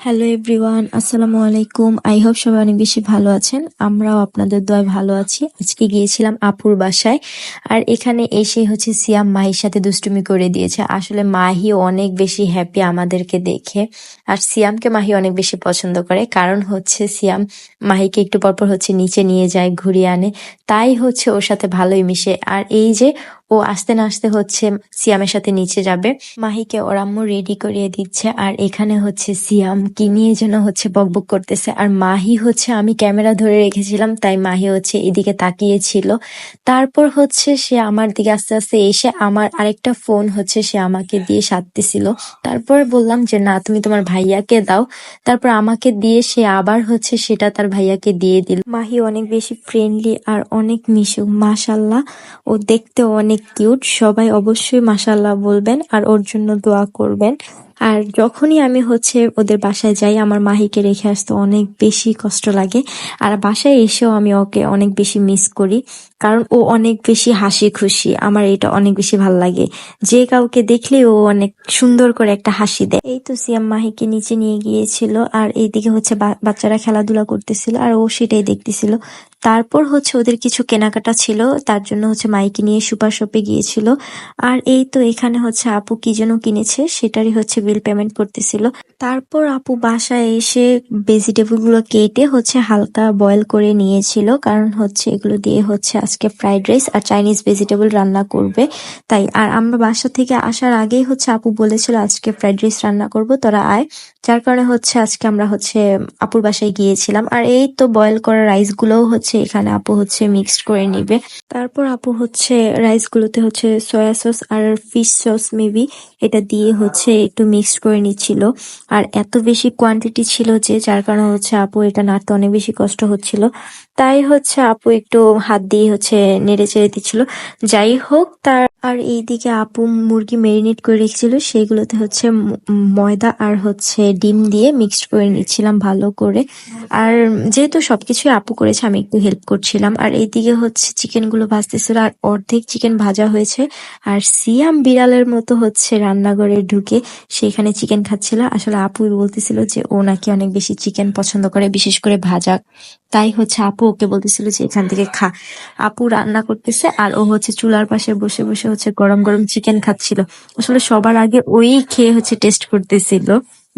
Hello everyone, আসসালামু আলাইকুম। I hope সবাই অনেক বেশি ভালো আছেন। আমরাও আপনাদের দোয়ায় ভালো আছি। আজকে গিয়েছিলাম আপুর বাসায়, আর এখানে এসে সিয়াম মাহির সাথে দুষ্টুমি করে দিয়েছে। আসলে মাহি অনেক বেশি হ্যাপি আমাদেরকে দেখে, আর সিয়ামকে মাহি অনেক বেশি পছন্দ করে। কারণ সিয়াম মাহিকে একটু পরপর নিচে নিয়ে যায়, ঘুরিয়ে আনে, তাই ওর সাথে ভালোই মিশে। আর এই যে ও আসতে না আসতে সিয়ামের সাথে নিচে যাবে, মাহিকে ওর আম্মু রেডি করিয়ে দিচ্ছে। আর এখানে সিয়াম কি নিয়ে যেন বকবক করতেছে, আর মাহি আমি ক্যামেরা ধরে রেখেছিলাম, তাই মাহি এদিকে তাকিয়েছিল। তারপর সে আমার দিকে আস্তে আস্তে এসে আমার আরেকটা ফোন সে আমাকে দিয়ে সারতেছিল। তারপর বললাম যে না, তুমি তোমার ভাইয়াকে দাও। তারপর আমাকে দিয়ে সে আবার সেটা তার ভাইয়াকে দিয়ে দিল। মাহি অনেক বেশি ফ্রেন্ডলি আর অনেক মিশুক, মাশাল্লাহ। ও দেখতে অনেক কিউট। সবাই অবশ্যই মাশাল্লাহ বলবেন আর ওর জন্য দোয়া করবেন। আর যখনই আমি ওদের বাসায় যাই, আমার মাহিকে রেখে আসতে অনেক বেশি কষ্ট লাগে। আর বাসায় এসেও আমি ওকে অনেক বেশি মিস করি, কারণ ও অনেক বেশি হাসি খুশি। আমার এটা অনেক বেশি ভাল লাগে, যে কাউকে দেখলে ও অনেক সুন্দর করে একটা হাসি দেয়। এই তো সিয়াম মাহিকে নিচে নিয়ে গিয়েছিল, আর এইদিকে বাচ্চারা খেলাধুলা করতেছিল, আর ও সেটাই দেখতেছিল। তারপর ওদের কিছু কেনাকাটা ছিল, তার জন্য মাইকে নিয়ে সুপার শপে গিয়েছিল। আর এই তো এখানে আপু কি যেন কিনেছে, সেটারই বিল পেমেন্ট করতেছিল। তারপর আপু বাসায় এসে ভেজিটেবল গুলো কেটে হালকা বয়েল করে নিয়েছিল, কারণ এগুলো দিয়ে আজকে ফ্রাইড রাইস আর চাইনিজ ভেজিটেবল রান্না করবে। তাই আর আমরা বাসা থেকে আসার আগেই আপু বলেছিল আজকে ফ্রাইড রাইস রান্না করব, তোরা আয়। যার কারণে আজকে আমরা আপুর বাসায় গিয়েছিলাম। আর এই তো বয়েল করা রাইস গুলোও এখানে আপু মিক্সড করে নিবে। তারপর আপু রাইস গুলোতে সয়া সস আর ফিশ সস মেবি এটা দিয়ে একটু মিক্সড করে নিচ্ছিল। আর এত বেশি কোয়ান্টিটি ছিল যে, যার কারণে আপু এটা নাড়তে অনেক বেশি কষ্ট হচ্ছিল। তাই আপু একটু হাত দিয়ে নেড়ে চেড়ে দিচ্ছিল। যাই হোক, আর এইদিকে আপু মুরগি মেরিনেট করে রেখেছিল, সেগুলোতে ময়দা আর ডিম দিয়ে মিক্সড করে নিচ্ছিলাম ভালো করে। আর যেহেতু সবকিছুই আপু করেছে, আমি একটু হেল্প করছিলাম। আর এইদিকে চিকেন গুলো ভাজতেছিল, আর অর্ধেক চিকেন ভাজা হয়েছে। আর সিয়াম বিড়ালের মতো রান্নাঘরে ঢুকে সেখানে চিকেন খাচ্ছিল। আসলে আপু বলতেছিল যে ও নাকি অনেক বেশি চিকেন পছন্দ করে, বিশেষ করে ভাজা। তাই আপু ওকে বলতেছিল যে এখান থেকে খা। আপু রান্না করতেছে, আর ও চুলার পাশে বসে বসে গরম গরম চিকেন খাচ্ছিল। আসলে সবার আগে ওই খেয়ে টেস্ট করতেছিল।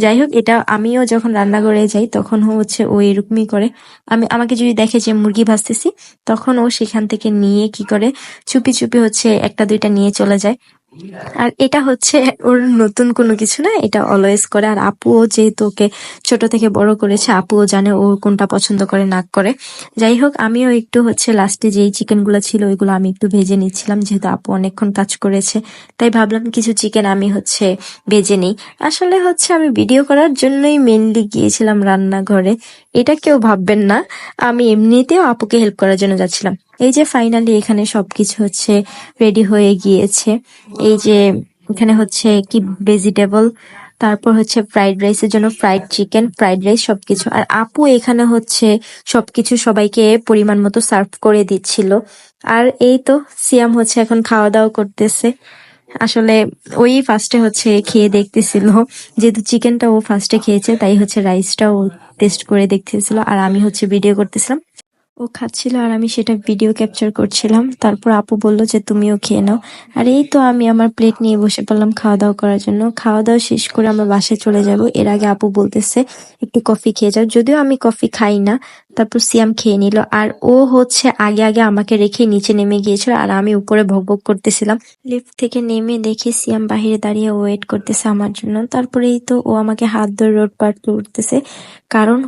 যাই হোক, এটা আমিও যখন রান্নাঘরে যাই তখন ও এরকমই করে। আমাকে যদি দেখে যে মুরগি ভাজতেছি, তখন ও সেখান থেকে নিয়ে কি করে, চুপি চুপি একটা দুইটা নিয়ে চলে যায়। আর এটা ওর নতুন কোনো কিছু না, এটা অলওয়েজ করে। আর আপুও যেহেতু ওকে ছোট থেকে বড় করেছে, আপুও জানে ও কোনটা পছন্দ করে না করে। যাই হোক, আমিও একটু লাস্টে যেই চিকেন গুলো ছিল ওইগুলো আমি একটু ভেজে নিচ্ছিলাম, যেহেতু আপু অনেকক্ষণ কাজ করেছে। তাই ভাবলাম কিছু চিকেন আমি ভেজে নিই। আসলে আমি ভিডিও করার জন্যই মেনলি গিয়েছিলাম রান্নাঘরে, এটা কেউ ভাববেন না। আমি এমনিতেও আপুকে হেল্প করার জন্য যাচ্ছিলাম। এই যে ফাইনালি এখানে সবকিছু রেডি হয়ে গিয়েছে। এই যে এখানে কি ভেজিটেবল, তারপর ফ্রাইড রাইসের জন্য ফ্রাইড চিকেন, ফ্রাইড রাইস সবকিছু। আর আপু এখানে সবকিছু সবাইকে পরিমাণ মতো সার্ভ করে দিচ্ছিল। আর এই তো সিয়াম এখন খাওয়া দাওয়া করতেছে। আসলে ওই ফার্স্টে খেয়ে দেখতেছিল, যেহেতু চিকেনটা ও ফার্স্টে খেয়েছে, তাই রাইসটাও টেস্ট করে দেখতেছিল। আর আমি ভিডিও করতেছিলাম। ও খাচ্ছিল আর আমি সেটা ভিডিও ক্যাপচার করছিলাম। তারপর আপু বলল যে তুমিও খেয়ে নাও। আর এই তো আমি আমার প্লেট নিয়ে বসে পড়লাম খাওয়া দাওয়া করার জন্য। খাওয়া দাওয়া শেষ করে আমরা বাসায় চলে যাব। এর আগে আপু বলতেছে একটু কফি খেয়ে যাও, যদিও আমি কফি খাই না। তারপর সিয়াম খেয়ে নিল, আর ও আগে আগে আমাকে রেখে নিচে নেমে গিয়েছিল, আর আমি উপরে ভকভক করতেছিলাম। লিফট থেকে নেমে দেখি সিয়াম বাহিরে দাঁড়িয়ে ওয়েট করতেছে আমার জন্য। তারপরেই তো ও আমাকে হাত ধরে রোড পার করতেছে, কারণ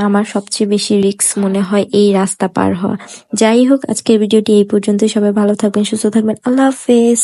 আমার সবচেয়ে বেশি রিস্ক মনে হয় এই রাস্তা পার হওয়া। যাই হোক, আজকের ভিডিওটি এই পর্যন্তই। সবাই ভালো থাকবেন, সুস্থ থাকবেন। আল্লাহ হাফেজ।